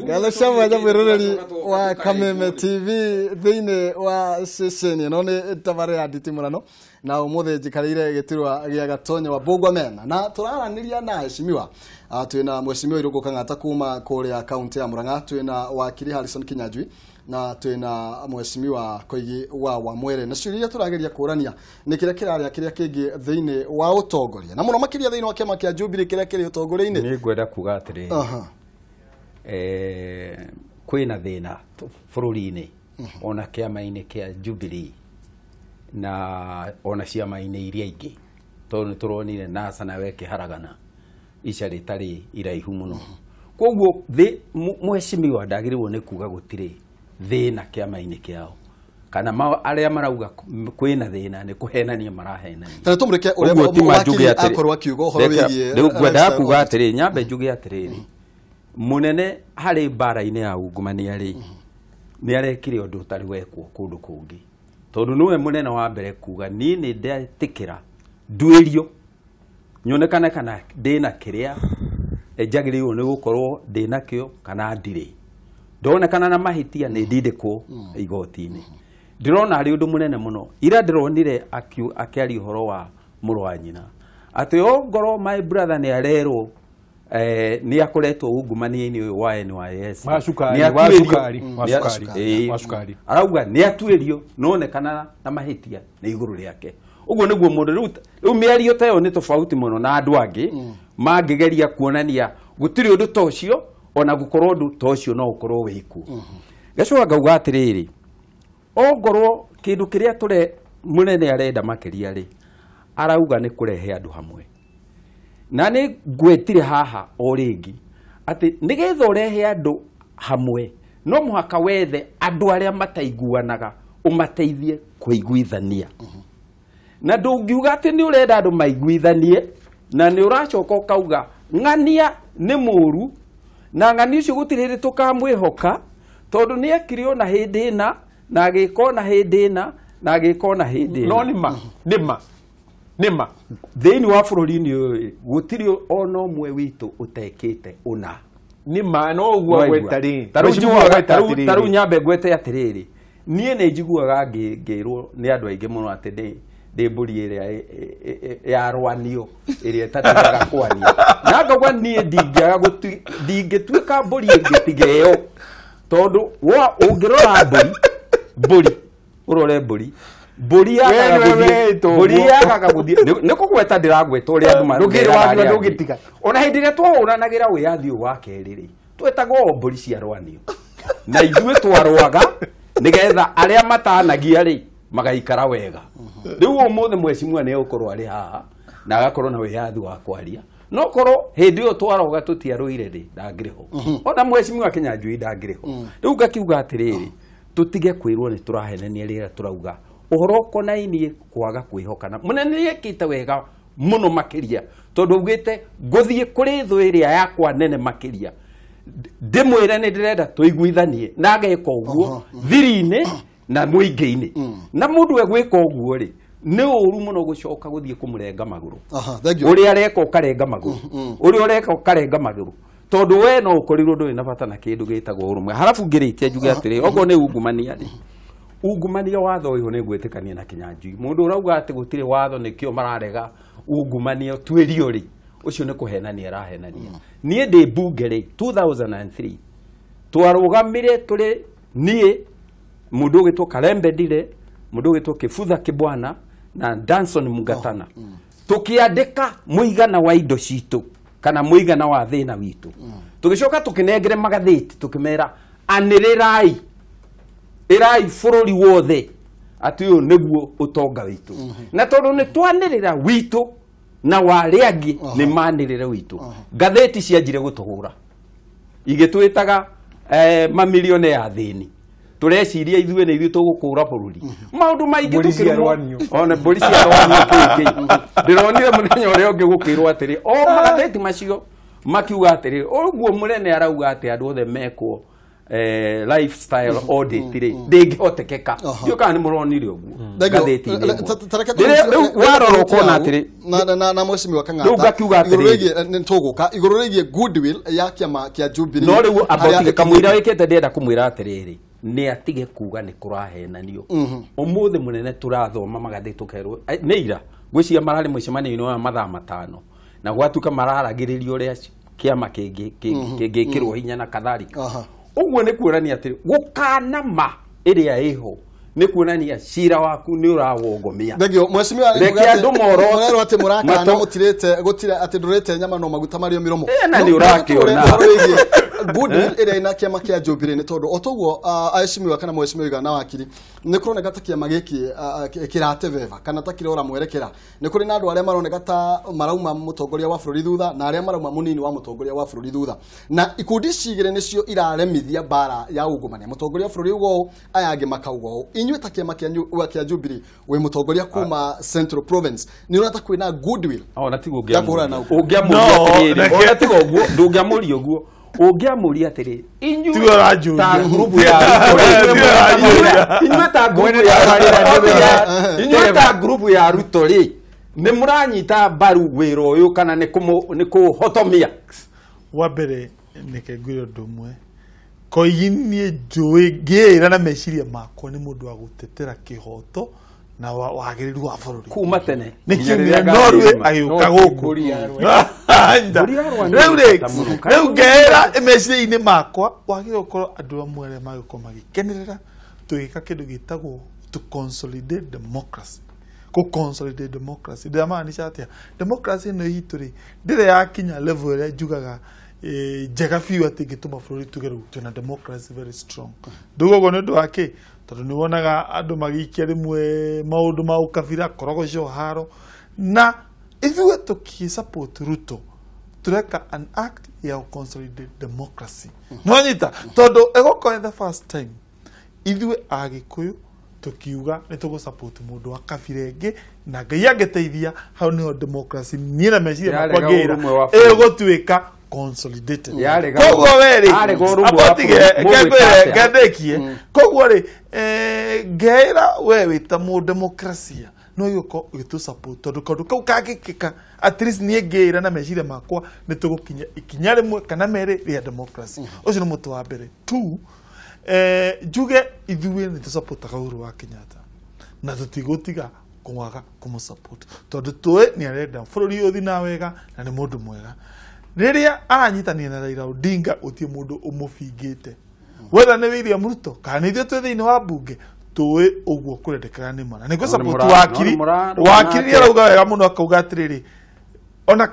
Gala shama ya mwiroreri wa Kameme TV thĩinĩ wa ceceni ĩno nĩ tabare ya nditimũrano na ũmũthĩ njikarĩire gĩturwa gĩa Gatonyo wa Bungoma na tũraranĩria na heshimiwa twĩna mheshimiwa Irũngũ Kang'ata kuma kũrĩa kaunti ya Murang'a, twĩna wakiri Harrison Kinyanjui na twĩna mheshimiwa Koigi wa Wamwere, na ciũria tũrageria kũrania nĩ kĩrĩa kĩrarĩa kĩrĩa kĩngĩ thĩinĩ wa ũtongoria na mũno makĩria thĩinĩ wa kĩama kĩa Jubilee kĩrĩa kĩrĩ ũtongoria-inĩ. Nĩ ngwenda kuga atĩrĩrĩ kwĩna thĩna bũrũri-inĩ ona kĩama-inĩ kĩa Jubilee na ona ciama-inĩ iria ingĩ, tondũ nĩ tũronire NASA nawe kĩharagana ica rĩtarĩ iraihu mũno. Koguo mheshimiwa ndagĩrĩirwo nĩ kuga gũtirĩ thĩna kĩama-inĩ kĩao kana arĩa marauga kwĩna thĩna nĩ kũhenania marahenania. Tana tũmũreke ũrĩa wakiri akorwo akiuga ũhoro wĩgiĩ rĩu ngwenda kuga atĩrĩrĩ, nyambe njuge atĩrĩrĩ, munene harĩ mbara-inĩ ya ungumania rĩ nĩ arekire ũndũ ũtarĩ wekwo kũndũ kũngĩ, tondũ nĩwe munene wa mbere kuga niĩ nĩ ndetĩkĩra nduĩrio nyonekane kana ndĩna kĩrĩa njagĩrĩirwo nĩ gũkorwo ndĩnakĩo kana ndirĩ, ndonekana na mahĩtia nĩ ndindĩkwo igoti-inĩ. Ndĩrona arĩ ũndũ mũnene mũno. Ira ndĩronire akĩaria ũhoro wa mũrũ wa nyina atĩ ongorwo my brother nĩ arerwo nĩ akoretwo ungumania-inĩ ũyũ wa NYS arauga nĩ atuĩrio nonekana na mahĩtia nĩ igũrũ rĩake. Ũguo nĩguo mũndũ rĩu mĩario ta ĩyo nĩ tofauti mũno na andũ angĩ mangĩgeria kuonania gũtirĩ ũndũ ta ũcio ona gũkorwo ũndũ ta ũcio no ũkorwo wĩkuo. Gacoka ngauga atĩrĩrĩ, ongorwo kĩndũ kĩrĩa mũnene arenda makĩria rĩ arauga nĩ kũrehe andũ hamwe, na nĩ ngwetire haha o rĩngĩ atĩ nĩgetha ũrehe andũ hamwe no mũhaka wethe andũ arĩa mataiguanaga ũmateithie kũiguithania. Na ndũngiuga atĩ nĩ ũrenda andũ maiguithanie na nĩ ũracoka ũkauga ng'ania nĩ mũru na ng'ania ũcio gũtirĩ hĩndĩ tũkamwĩhoka tondũ nĩ ekire ona hĩndĩ ĩna na agĩka ona hĩndĩ ĩna na agĩka ona hĩndĩ ĩna. No nĩma thĩinĩ wa bũrũri-inĩ ũyũ gũtirĩ ona ũmwe witũ ũtekĩte ũna. Nĩma no ũguo gwetarĩ tarĩu nyambe ngwete atĩrĩrĩ, niĩ nĩ njiguaga ngĩrwo nĩ andũ aingĩ mũno atĩ ndĩ mbũri ĩrĩa yarwanio ĩrĩa ĩtatigaga kwania, na ngauga niĩ ndingĩtuĩka mbũri ĩngĩtiga ĩyo, tondũ ũngĩrora mbũri ũrore mbũri yakaga gũthiĩ nĩ kũgweta ndĩragweta ũrĩa andũ marũgĩrĩra ona hĩndĩ ĩrĩa twahũranagĩra wĩyathi ũyũ wa kerĩ rĩ twetagwo mbũri ciarwanio na ithuĩ twarwaga nĩgetha arĩa matanagia rĩ magaikara wega. Rĩu ũmũthĩ mheshimiwa nĩ egũkorwo arĩ haha na agakorwo na wĩyathi wa kwaria, no korwo hĩndĩ ĩyo twaroga tũtiarũire rĩ ndangĩrĩ ho, ona mheshimiwa Kinyanjui ndangĩrĩ ho. Rĩu ngakiuga atĩrĩrĩ, tũtige kwĩrwo nĩ tũrahenania rĩrĩa tũrauga ũhoro ũkonainie kwaga kwĩhokana. Mũnene nĩ ekĩte wega mũno makĩria tondũ augĩte ngũthiĩ kũrĩ thũ ĩrĩa yakwa nene makĩria ndĩmwĩre nĩ ndĩrenda tũiguithanie, na ageka ũguo thiri-inĩ na mũingĩ-inĩ. Na mũndũ egwĩka ũguo rĩ nĩ ũru mũno gũcoka gũthiĩ kũmũrenga magũrũ. Ũrĩa areka ũkarenga magũrũ, ũrĩa ũreka ũkarenga magũrũ, tondũ we no ũkorirwo ndũrĩ na bata na kĩndũ gĩtagwo ũrũmwe. Halafu ngĩrĩkia njuge atĩrĩ, okorwo nĩ ungumania rĩ ungumania watho ũyũ nĩ ngwĩtĩkania na Kinyanjui. Mũndũ ũrauga atĩ gũtirĩ watho nĩkĩo mararega ungumania tuĩrio rĩ ũcio nĩ kũhenania arahenania. Niĩ ndĩ mbunge rĩ 2003 twarũgamire tũrĩ niĩ mũndũ ũgĩtwo Kalembe Ndire, mũndũ ũgĩtwo Kĩbutha Kĩbwana na Danson Mũngatana tũkĩandĩka mũigana wa indo citũ kana mũigana wa thĩna witũ, tũgĩcoka tũkĩnengere magathĩti tũkĩmera anĩrĩrai ĩrai bũrũri wothe atĩ ũyũ nĩguo ũtonga witũ. Na tondũ nĩ twanĩrĩra witũ na warĩa angĩ nĩ manĩrĩra witũ, ngathĩti cianjire gũtũhũra igĩtwĩtaga mamirioni ya thĩni, tũreciria ithuĩ nĩ ithuĩ tũgũkũra bũrũri. Maũndũ maingĩ tũkĩrwo ona mbũri ciarwanio kĩngĩ. Ndĩronire mũthenya ũrĩa ũngĩ gũkĩrwo atĩrĩ o magathĩti macio makiuga atĩrĩ ũguo mũnene arauga atĩ andũ othe mekwo lifestyle audit ri ndingĩhotekeka ndio kana nĩ mũronire ũguo ngathĩti-inĩ warora ũkona atĩrĩ na mwecimiwa Kang'ata igũrũ rĩgiĩ goodwill ya kĩama kĩa Jubilee no rĩu about kamũira wĩkĩte ndĩrenda kũmwĩra atĩrĩrĩ nĩ atige kuga nĩ kũrahenanio ũmũthĩ mũnene tũrathoma magathĩ tũkerwo nĩ ira gwĩciria mararĩ mũcemanio-inĩ wa mathaa 5 na gwatuka mararagĩrĩrio ũrĩa kĩama kĩngĩkĩrwo hinya na kadhalika ũguo nĩ kuonania atĩ gũkanama ĩrĩa ĩho nĩ kuonania cira waku nĩ ũrawongomia ndegio mwecimiwa reke andũ morwo atĩ mũrakana mũtirĩte gũtira atĩ ndũrĩte nyama no maguta marĩo mĩromo na nĩ ũrakĩona goodwill ĩrĩa ina kĩama kĩa Jubilee nĩ tondũ o toguo aheshimiwa kana mwecimiwa Igana Wakiri nĩ kũroneka ta kĩama gĩkĩ kĩrateveva kana ta kĩrora mwerekera nĩ kũrĩ na andũ arĩa maroneka ta marauma mũtongoria wa bũrũri thutha na arĩa marauma mũnini wa mũtongoria wa bũrũri thutha na ikundi cigĩrĩ nĩcio iraremithia bara ya ungumania mũtongoria wa bũrũri ũguo aya angĩ makauga inyuĩ ta kĩama kĩa Jubilee wĩ mũtongoria kuma Central Province nĩ ũrata kwĩna goodwill ona tigo ũngĩamũria ona tigo ũguo ndũngĩamũria ũguo ũngĩamũria atĩrĩ inyuĩ ta group ya Ruto rĩ nĩ mũranyita mbaru wĩra ũyũ kana nĩ kũhotomia wa mbere nĩke ngwĩre ũndũ ũmwe koigi niĩ njũĩ ngĩĩra na meciria makwa nĩ mũndũ wa gũtetera kĩhoto na wagĩrĩru wa bũrũri kuma tene nĩkiumia Norway agĩũka gũkũ rĩu ngĩĩra meciria-inĩ makwa wagĩrĩirwo gũkorwo andũ amwe arĩa magĩkorwo magĩkenerera tũgĩka kĩndũ gĩtagwo to consolidate democracy consolidate democracy ndĩramaanisha atĩa democracy ĩno itũ rĩ ndĩrĩ yakinya level ĩrĩa njugaga njega biũ atĩ ingĩtũma bũrũri tuge rĩu twĩna democracy very strong ndũgũo nĩ ũndũ wa kĩ tondũ nĩ wonaga andũ magĩikia rĩmwe maũndũ ma ũkabira korogoco haro na ithuĩ tũkĩ-support Ruto tureka an act ya consolidate democracy nwanyita tondũ egũkorwo the first time ithuĩ Agĩkũyũ tukiuga nĩ tũgũ-support mũndũ wa kabira ĩngĩ na Ngai angĩteithia hau nĩho democracy niĩ na meciria makwa ngĩra ĩgũtuĩka consolidated koguo weri apotige ngendekie koguo ri ngeira we wita mu demokrasia no yuko gitu support tondu kondu kau kagikika at least nie ngeira na meciria makwa ni tugukinya ikinya rimwe kana mere ria democracy ucio ni mutu wa mbere 2 juge ithuĩ ni tu support Uhuru wa Kenyatta na tutigutiga kumwaga kumusupport tondu tuwe ni arenda bũrũri uthi na wega na ni mundu mwega rĩrĩa aranyitania na Raila Odinga utie mundu umufingite wetha nĩ William Ruto kana ithuĩ twĩ thĩinĩ wa mbunge tuwe uguo kurendekana nĩ mana nĩguo support wakiri arauga wega mũno akauga atĩrĩrĩ ona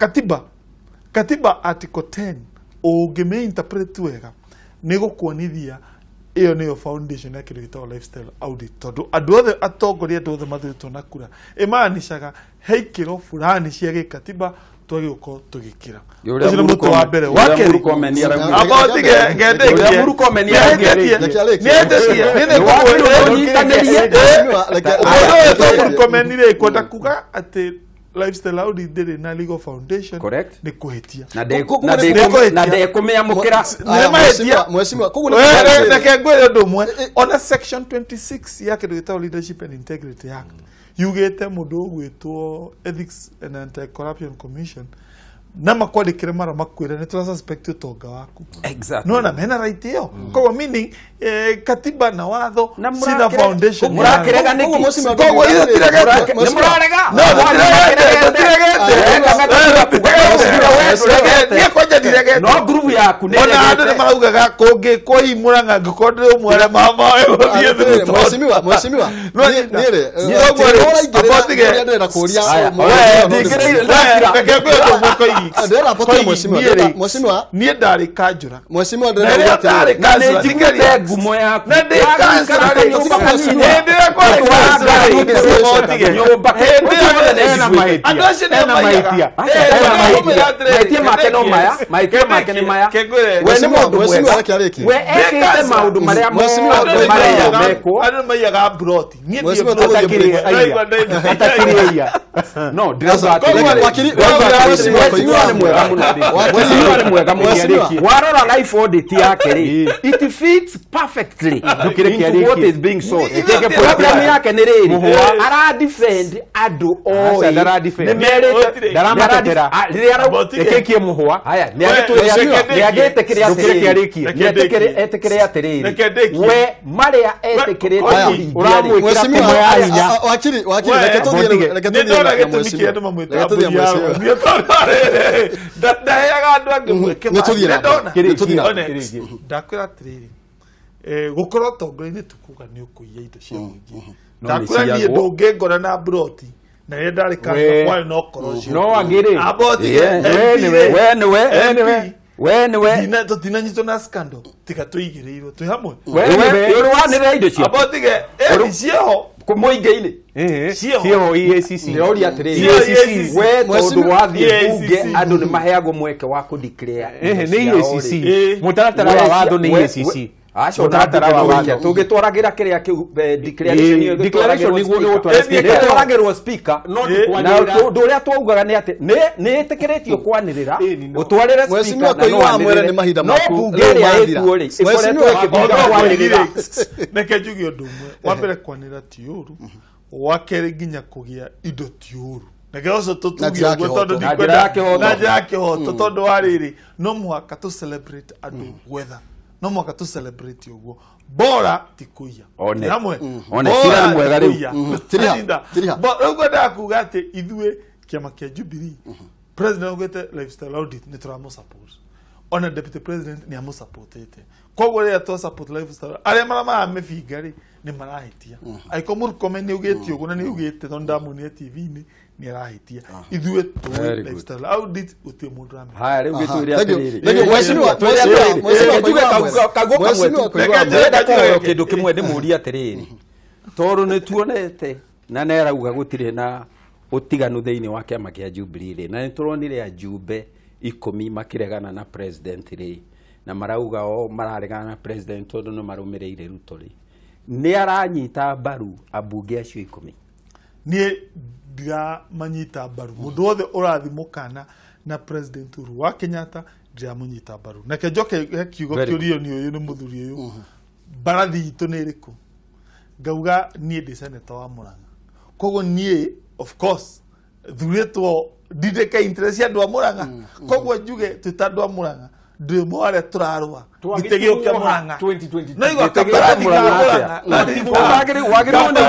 katiba article 10 ũngĩmĩ interpret wega nĩ gũkuonithia iyo niyo foundation ya kĩndũ gĩtagwo lifestyle audit tondu andũ othe atongoria andũ othe mathurĩtwo na kura ĩmaanishaga he ikĩro fulani cia gĩkatiba twagĩ gũkorwo tũgĩkĩra ũcio nĩ mũtu wa mbere wa kerĩ ngendekie kwenda kuga atĩ lifestyle audit ndĩrĩ na legal foundation nĩ kũhĩtia na ndekũmĩamũkĩra mwecimiwa koguo reke ngwĩre ũndũ ũmwe ona section 26 ya kĩndũ gĩtagwo Leadership and Integrity Act yugĩte mũndũ ũgwĩtwo Ethics and Anti-Corruption Commission na makwandĩkĩre mara makwĩre nĩ tũra suspect ũtonga waku no na mena right ĩyo koguo meaning katiba na watho sina foundation mũrakĩrega nĩkĩ koguo ithuĩ tũtiregete nĩ mũrarega no tũtiregete no group yaku nĩ ona andũ nĩ maraugaga kũngĩkwo himũranga ngĩkorwo ndĩrĩ ũmwe arĩa mwecimiwa niĩ ndarĩ kanjũra mwecimiwa ngumo yaku maitia make no maya maitia make nĩ maya we nĩ mũndũ mwega we ekĩte maũndũ marĩa mekwo andũ maiyaga broti atakĩrĩ no Mheshimiwa ni mwega muno. Mheshimiwa ni mwega muno. Warora life audit yake ri. It fits perfectly into what is being sold. Program yake ni riri. Ara defend adu oi. Dara defend. Nimerete. Dara matetera. Ekekie muhwa. Haya, niagete kiria terikia. Etekere atiriri. We maria etekere terikia. Uramwikira Mheshimiwa ya hinya. Wakiri reke tuthie ndakwira atiriri gukorwo tongoria-inĩ tukuga nĩ ũkũiya indo cia mũingĩ ndakwira niĩ ndũngĩngora na broti na rĩrĩa ndarĩ kanga kwarĩ no korosio no agĩrĩ we niwe tutinanyitwo na scandal tiga tũigĩrĩirwo twĩ hamwe we wanĩrĩra indo cio abotige cieho kumuinge-inĩ cieho EACC nĩoria atĩrĩrĩ we tondũ wathiĩ bunge andũ nĩ maheagwo mweke wa kũdeclare nĩ EACC mũtaratara wa watho nĩ EACC tũgĩtwaragira kĩrĩa kĩu declaration nĩguo gĩtwaragĩrwo speaker na ũndũ ũrĩa twaugaga nĩ atĩ nĩ ĩtĩkĩrĩtio kwanĩrĩra ũtwarĩre speaker no bunge ĩrĩa ĩkuo-rĩ ĩkoretwo ĩkĩbinga kwanĩrĩra. Reke njuge ũndũ ũmwe wa mbere kwanĩrĩra ti ũru wa kerĩ nginya kũgĩa indo ti ũru reke ũcio tũtuge ũguo tondũ na njĩra ya kĩhoto tondũ wa rĩrĩ no mũhaka tũ celebrate andũ gwetha no mwaka tu celebrate uguo bora tikuya hamwe cira ni mwega riu tiriha uguo ndakuga ati ithue kiama kia Jubilee president ugete lifestyle audit ni turamo support ona deputy president ni amo supportete koguo ria to support lifestyle aria marama mebingari ni marahitia aiko murkome ni ugeti uguo na ni ugete tondu ndamunia TV-ini ni arahitia ithue tu lifestyle audit utie mundu rame haya riu gituria atiriri mheshimiwa kindu kimwe ndimuria atiriri toru ni tuonete na nerauga gutire na utiganu thiini wa kiama kia Jubilee na nituronire ajumbe 10 makiregana na president ri na marauga mararegana na president tondu no marumireire Ruto ri ni aranyita mbaru abunge acio 10 ni dia manyita mbaru mundu wothe urathimukana na president Uhuru wa Kenyatta dia munyita mbaru na kejoke kiugo kiurio ni uyu ni muthuri uyu barathi itu ni riku ngauga nie ndi senator wa Murang'a kogo nie of course thuretwo ndideka interest ya andu a Murang'a kogo njuge tutandu a Murang'a ndi mware turarwa gitegio kia Murang'a 2020 no igo kabarathi kia Murang'a wagiri wona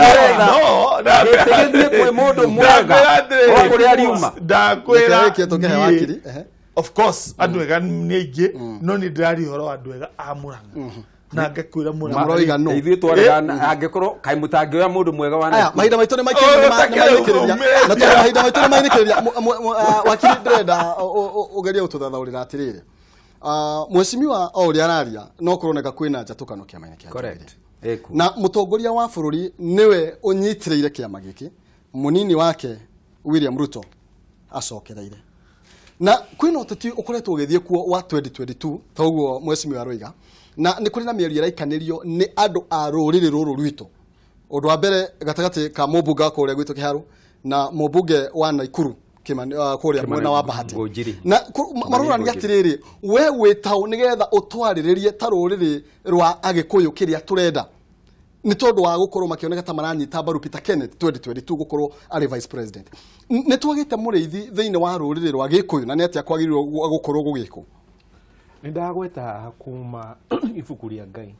no gitegio kwe mundu Murang'a kuri ariuma ndakwira of course andu ega ni aingi no ni ndirari horo andu ega a Murang'a na ngakwira Murang'a no ithuĩ twarega angikorwo kai mutangioya mundu mwega wa aya mahinda maitũ nĩ maikĩrĩria na tondũ mahinda maitũ nĩ maikĩrĩria wakiri ndĩrenda ũgerie gũtũthathaũrĩra atĩrĩrĩ mheshimiwa o ũrĩa araria no kũroneka kwĩna njatũkano kĩama-inĩ kĩa correct na mũtongoria wa bũrũri nĩwe ũnyitĩrĩire kĩama gĩkĩ mũnini wake William Ruto acokereire na kwĩna ũteti ũkoretwo ũgĩthiĩ kuo wa 2022 toguo mheshimiwa aroiga na nĩ kũrĩ na mĩario ĩraikanĩrio nĩ andũ a rũrĩrĩ rũrũ rwitũ ũndũ wa mbere gatagatĩ ka mũmbunge wa kũrĩa gwitũ Kĩharũ na mũmbunge wa Naikuru kũrĩa mwena wa Bahati na marũrania atĩrĩrĩ we wĩtaũ nĩgetha ũtwarĩrĩrie ta rũrĩrĩ rwa Agĩkũyũ kĩrĩa tũrenda nĩ tondũ wa gũkorwo makĩoneka ta maranyita mbaru Peter Kenneth 2022 gũkorwo arĩ vice president nĩ twagĩte mũrĩithi thĩinĩ wa rũrĩrĩ rwa Gĩkũyũ na nĩ atĩa kwagĩrĩirwo gũkorwo gũgĩkwo ndagweta haha kuma ibuku rĩa Ngai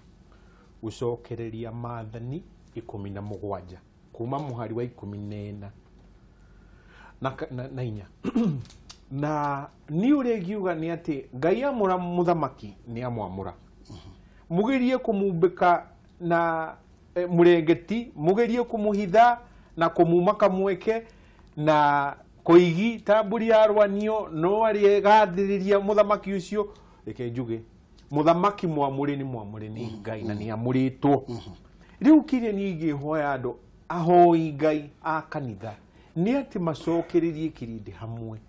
gucokereria maathani 17 kuma muhari wa 14 na inya na ni uri giuga ni ati Ngai amura muthamaki ni amwamura mugerie kumumbika na murengeti mugerie kumuhitha na kumumaka mweke na koigi tamburi arwanio no ari gathiriria muthamaki ucio reke njuge muthamaki mwamuri ni Ngai na ni amuritwo riu kirie ni ngihoya andu ahoi Ngai a kanitha ni ati macokeririe kirindi hamwe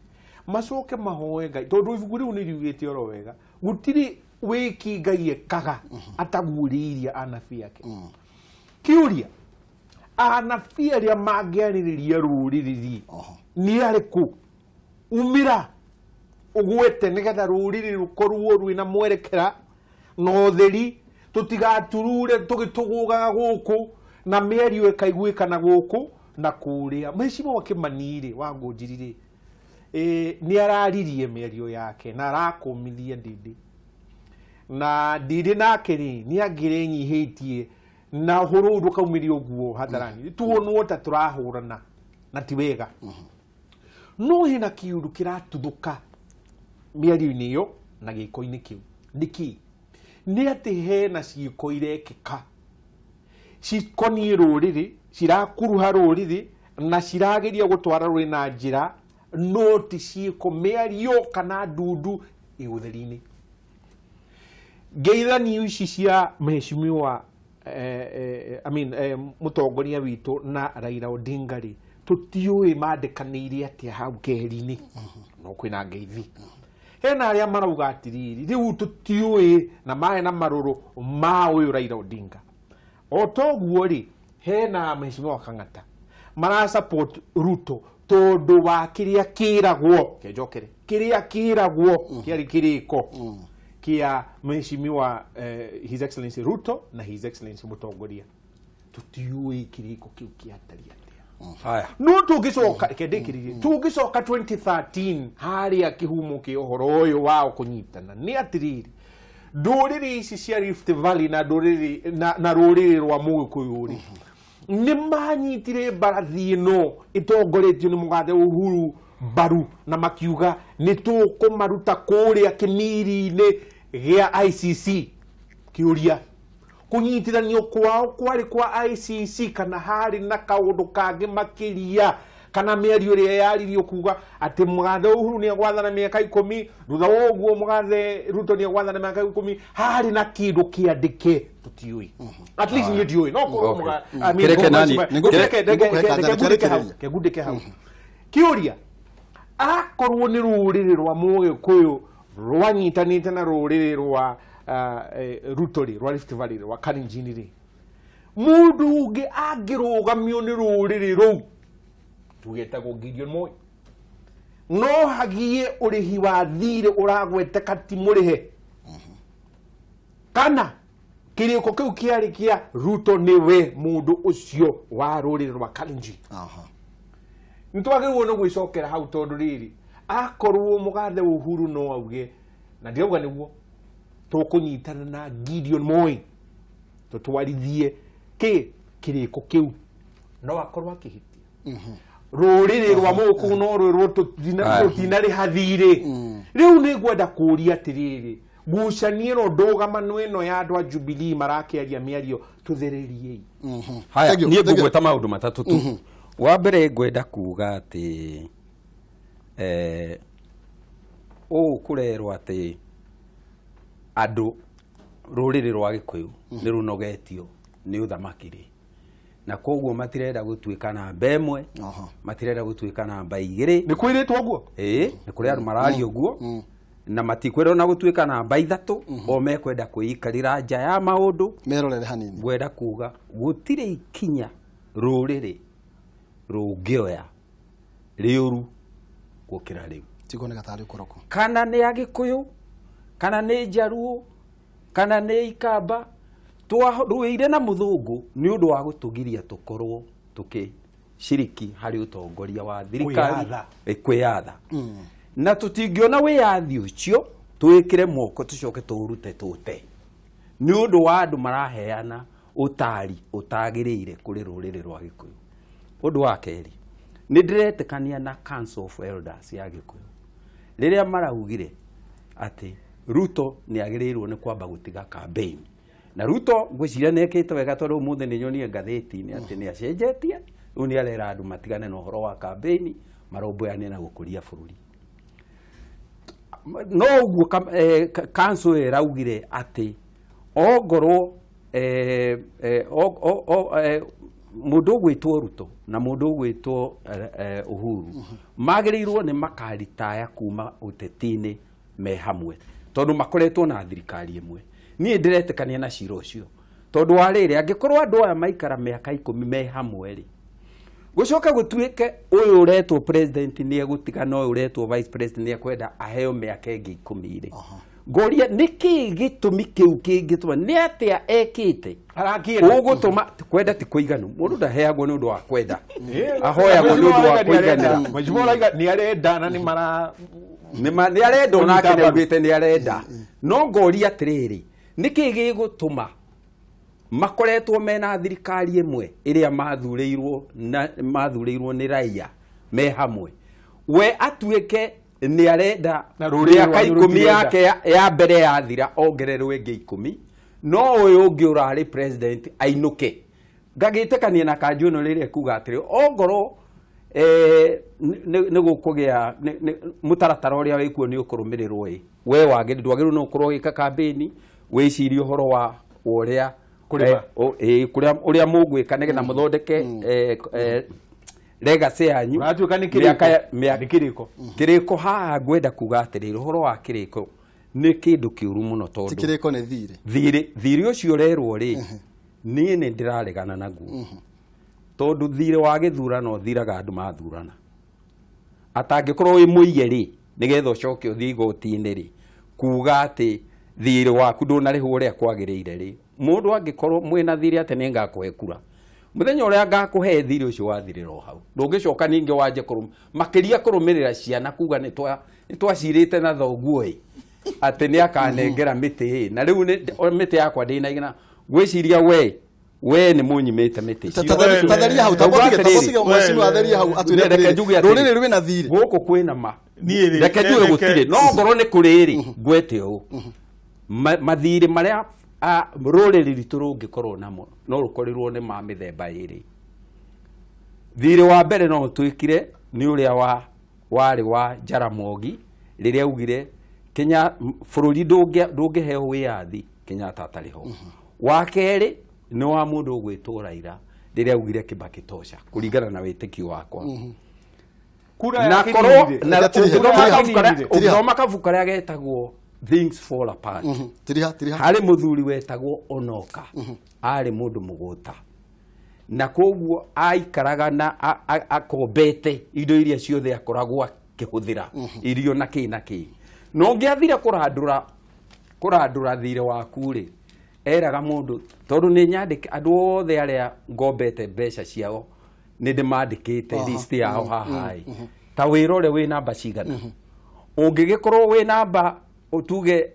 macoke mahoe Ngai tondu ibuku riu ni riugite oro wega gutiri wiki Ngai ekaga ataguriria anabii ake kiuria anabii aria mangiaririria ruriririe ni ariku umira ugwete nigetha ruriri rukorwo rwina mwerekera no theri tutigaturure tugitugugaga guku na mĩario ĩkaiguĩkana gũkũ na kũrĩa. Mheshimiwa wa Kĩmani wa Ngũnjiri nĩ araririe mĩario yake na arakũmithia Ndindi, na Ndindi nake nĩ angĩrenyihĩtie na ũhoro ndũkaumĩria ũguo hatharani tuonwo ta tũrahũrana na ti wega. No hena kĩũndũ kĩratuthuka mĩario-inĩ ĩyo na gĩko-inĩ kĩu. Nĩkĩ? Nĩ atĩ hena ciĩko irekĩka cikoniĩ rũrĩrĩ, cirakuruha rũrĩrĩ na cirageria gũtwara rũrĩrĩ na njĩra no ti ciĩko mĩario kana ndundu ĩũtheri-inĩ. Ngeithanio ici cia Mheshimiwa mũtongoria witũ na Raila Odinga rĩ, tũtiũĩ mandĩkanĩire atĩa hau keheri-inĩ. No kwĩna ngeithi. Hena arĩa marauga atĩrĩrĩ, rĩu tũtiũĩ na marĩ na marũrũ ma ũyũ Raila Odinga. O toguo rĩ, hena Mheshimiwa Kang'ata mara support Ruto tondu wa kĩrĩa kĩragwo kĩnjokere kĩrĩa kĩragwo kĩarĩ kĩrĩko kia Mheshimiwa His Excellency Ruto na His Excellency mũtongoria. Tutiũĩ kĩrĩko kĩu kĩatariĩ atĩa. Haya, no tũngĩcoka kendekiririe tũngĩcoka 2013 harĩa kĩhumo kĩa ũhoro ũyũ wa kũnyitana nĩ atĩrĩrĩ, ndũrĩrĩ ici cia Rift Valley na ndũrĩrĩ na rũrĩrĩ rwa Mũgĩkũyũ rĩ nĩ manyitire mbarathi ĩno ĩtongoretio nĩ mũgathe Uhuru mbaru na makiuga nĩ tũkũmaruta kũrĩa kĩmiri-inĩ gĩa ICC. Kĩũria, kũnyitithanio kwao kwarĩ kwa ICC kana harĩ na kaũndũ kangĩ makĩria, kana mĩario ĩrĩa yaririo kuga atĩ mũgathe Uhuru nĩ agwathana mĩaka 10 thutha wa ũguo mũgathe Ruto nĩ agwathana mĩaka 10, harĩ na kĩndũ kĩandĩke tũtiũĩ. At least nĩ ndiũĩ no kegundĩke hau. Kĩũria, akorwo nĩ rũrĩrĩ rwa Mũgĩkũyũ rwanyitanĩte na rũrĩrĩ rwa Ruto rĩ rwa Rift Valley rwa Kalenjin rĩ, mũndũ ũngĩ angĩrũgamio nĩ rũrĩrĩ rũu tugetagwo Gideon Moi no hagie ũrĩhi wa thirĩ ũragweteka ti mũrĩhe, kana kĩrĩko kĩu kĩarĩ kĩa Ruto nĩwe mũndũ ũcio wa rũrĩrĩ rwa Kalenjin. Nĩtwagĩrĩirwo nĩ gwĩcokera hau tondũ rĩrĩ, akorwo mũgathe Uhuru no auge na ndirauga nĩguo tũkũnyitana na Gideon Moi tũtwarithie kĩrĩko kĩu, no akorwo akĩhĩtia rũrĩrĩ rwa Mũgĩkũyũ no rwĩrwo tũtinarĩha thirĩ. Rĩu nĩ ngwenda kũria atĩrĩrĩ, ngucanio ĩno ndũgamano ĩno ya andũ a Jubilee marakĩaria mĩario tũthereriei. Haya, niĩ ngũgweta maũndũ matatũ tu. Wa mbere ngwenda kuga atĩ kũrerwo atĩ andũ rũrĩrĩ rwa Gĩkũyũ nĩ rũnogetio nĩ ũthamaki rĩ, na koguo matirenda gũtuĩka namba ĩmwe, matirenda gũtuĩka namba igĩrĩ. Nĩ kwĩrĩtwo ũguo? Nĩ kũrĩ andũ mararia ũguo, na matikwenda na gũtuĩka namba ithatũ, o mekwenda kwĩikarĩra nja ya maũndũ merorere hanini. Ngwenda kuga gũtirĩ ikinya rũrĩrĩ rũngĩoya rĩũru gũkĩra rĩu. Tikoneka tarĩ koroko. Kana nĩ Agĩkũyũ, kana nĩ Njaruo, kana nĩ Ikamba, twarũire na mũthũngũ nĩ ũndũ wa gũtũgiria tũkorwo tũkĩciriki harĩ ũtongoria wa thirikari kwĩyatha. Na tũtingĩona wĩyathi ũcio twĩkĩre moko tũcoke tũrute tũte nĩ ũndũ wa andũ maraheana ũtari ũtagĩrĩire kũrĩ rũrĩrĩ rwa Gĩkũyũ. Ũndũ wa kerĩ, nĩ ndĩretĩkania na Council of Elders ya Gĩkũyũ rĩrĩa maraugire atĩ Ruto nĩ agĩrĩirwo nĩ kwamba gũtiga campaign. Na Ruto ngwĩciria nĩ ekĩte wega tondũ ũmũthĩ nĩ nyonire ngathĩti-inĩ atĩ nĩ acenjetie, rĩu nĩ arera andũ matigane na ũhoro wa campaign, marũmbũyanie na gũkũria bũrũri. No ũguo council ĩraugire atĩ ongorwo mũndũ ũgwĩtwo Ruto na mũndũ ũgwĩtwo Uhuru magĩrĩirwo nĩ makaritaya kuma ũteti-inĩ me hamwe tondũ makoretwo na thirikari ĩmwe. Niĩ ndĩretĩkania na cira ũcio tondũ wa rĩrĩ, angĩkorwo andũ aya maikara mĩaka 10 me hamwe rĩ, gucoka gutuike uyu uretwo president ni egutiga no uretwo vice president ni ekwenda aheo miaka ingi 10 ngoria niki gitumi kiu kingituma ni atia ekite ugutuma kwenda ti kuiganu mundu ndaheagwo ni undu wa kwenda ahoyagwo ni undu wa kuiganira majibora ni arenda na ni mara ni arenda onake ni ugite ni arenda no ngoria atiriri niki gigutuma makoretwo mena thirikari imwe iria mathureirwo ni raia me hamwe we atuike ni arenda miaka 10 yake ya mbere ya thira ongererwo ingi 10 no uyu ungi urari president ainuke ngagitekania na kanjuno riria kuga atiri ongoro ni gukugia mutaratara uria wikuo ni ukurumirirwo we wagiri ndwagiru no ukorwo gika campaign wicirie uhoro wa uria kuria uria mugwika nigetha muthondeke legacy yanyu atuka ni kiriko haha ngwenda kuga atiriri uhoro wa kiriko ni kindu kiuru muno tondu kiriko ni thiri ucio rerwo ri ni ndiraregana naguo tondu thire wa githurano thiraga andu mathurana atangikorwo wi muige ri nigetha ucoke uthii gotini ri kuga ati thire waku ndunarihwo uria kwagiriire ri mundu angikorwo mwina thire ati ni ngakuhe kura muthenya uria ngakuhe thire ucio wathirira hau ndungicoka ninge wanje makiria kurumirira ciana kuga ni twacirite na thoguo ati ni akanengera miti na riu miti yakwa ndinaigana gwiciria we ni munyimite miti tatharia hau tabotige mwacini watheria hau atwire rurire rwi na thire guku kwina ma reke njuge gutire no ngoro ni kuriri ngwete u mathire maria ruriri ritu rungikorwo namo no rukorirwo ni ma mithemba iri thire wa mbere no twikire ni uria wari wa Jaramogi riria ugire Kenya bururi ndungiheo wiathi Kenyatta atariho wa keri ni wa mundu ugwitwo Raila riria ugire Kibaki tosha kuringana na witikio wakwa na korwo na thoma kabuku karia getagwo Things Fall Apart hari muthuri wetagwo Onoka ari mundu muguta na koguo aikaraga na akombete indo iria ciothe akoragwo akihuthira irio na ki no ngiathire kurandura thire waku ri eraga mundu tondu ni nyandike andu othe aria ngombete mbeca ciao ni ndimandikite list yao haha ta wirore wi namba cigana ungigikorwo wi namba utuge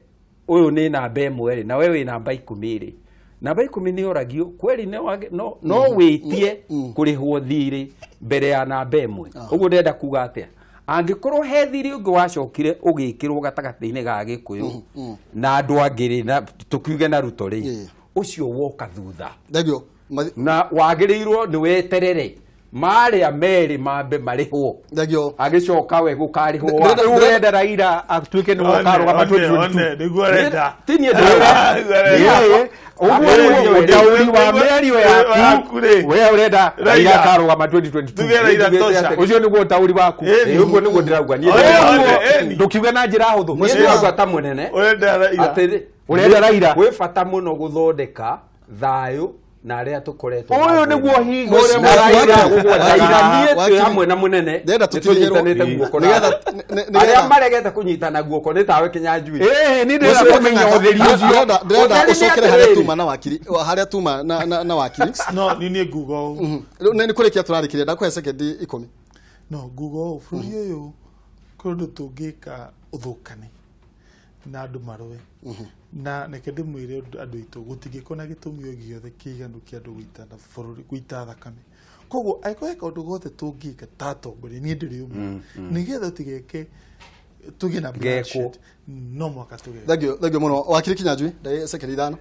uyu ni namba imwe na we wi namba 10 ri namba 10 ni oragio kweli no witie kurihwo thire mbere ya namba imwe uguo ndenda kuga atia angikorwo he thiri ungi wacokire ugikirwo gatagati-ini ga Gikuyu na andu angiri na tukiuge na Ruto ri ucio woka thutha na wagirirwo ni weterere maria meri mambe marihwo agicoka we gukarihwo urenda Raila atuike ni wokaruga matwe niguo renda tinie ndire utauri wa mĩario yaku we urenda Raila akaruga 2022 ucio niguo utauri waku uguo niguo ndirauga nie ndukiuga na njira huthu ndirauga ta munene urenda Raila we bata muno guthondeka thayu na aria tukoretwo uyu niguo hingo Raila hamwe na munene tutinyitanite guoko aria maregete kunyitana guoko ni tawe Kinyanjui ni ndira kumenya utheri ucio ndenda ucokere haria tuma na wakiri haria tuma na wakiri no ni Google ni kurikia turarikiria ndakuhe second 10 no Google buri uyu kundu tungika uthukani na andu marwe na neke ndimwire andu itu gutingiko na gitumi o giothe kiganu kia andu gwitana bururi gwita thakame koguo aikoeka undu gothe tungika tatongori ni ndiri umwe nigetha tigeke tuge na blackout no mwaka tuge thagio muno wakiri Kinyanjui ndai second 5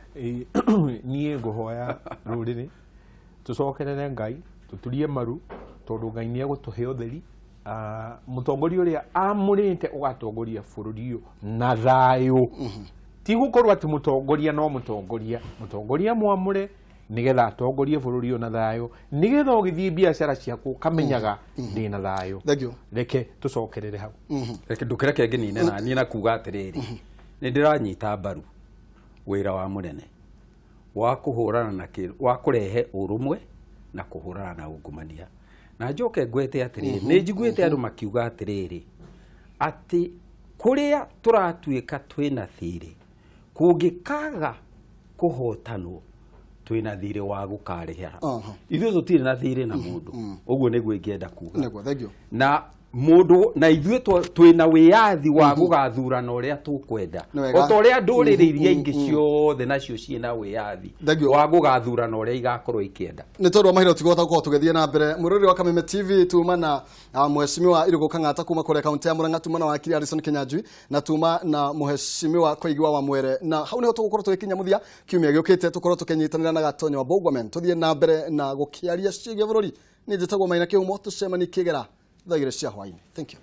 nie nguhoya ruriri tucokerere Ngai tuturie maru tondu Ngai ni egutuhe utheri mutongoria uria amurite ugatongoria bururi uyu na thayu ti gukorwo ati mutongoria no mutongoria mwamure nigetha atongorie bururi uyu na thayu nigetha ugithie biashara ciaku kamenyaga ndina thayu reke tucokerere hau reke ndukireke nginine na ni na kuga atiriri ni ndiranyita mbaru wira wa munene wa kuhurana na wa kurehe urumwe na kuhurana na ungumania na njoke ngwete atiriri nĩ njiguĩte andũ makiuga atiriri ati kuria turatuĩka twĩna thirĩ kũngĩkaga kũhotanwo twĩna thirĩ wa gũkarĩha ithuĩ tũtirĩ na thirĩ na mũndũ ũguo nĩguo ingĩenda kuga na mũndũ na ithuĩ twĩna wĩyathi wa gũgathurana ũrĩa tũkwenda o ta ũrĩa ndũrĩrĩ iria ingĩ ciothe nacio ciĩna wĩyathi wa gũgathurana ũrĩa igakorwo ikĩenda nĩ tondũ mahira tũtigota gũkorwo tũgĩthiĩ na mbere mũrũri wa Kameme TV tuma na mheshimiwa Irũngũ Kang'ata kuma kũrĩa kaunti ya Murang'a tuma na wakiri Harrison Kinyanjui na tuma na mheshimiwa Koigiwa wa Mwere na hau niho tũgũkorwo tũgĩkinya mũthia kiumia gĩũkĩte tũkorwo tũkĩnyitanĩra na Gatonyo wa Bogwamen tũthiĩ na mbere na gũkĩaria ciĩgiĩ bũrũri nĩ njĩtagwo Maina Kĩhumo tũcemani Kĩgera thaigĩre cia hwainĩ. Thank you.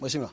Mheshimiwa.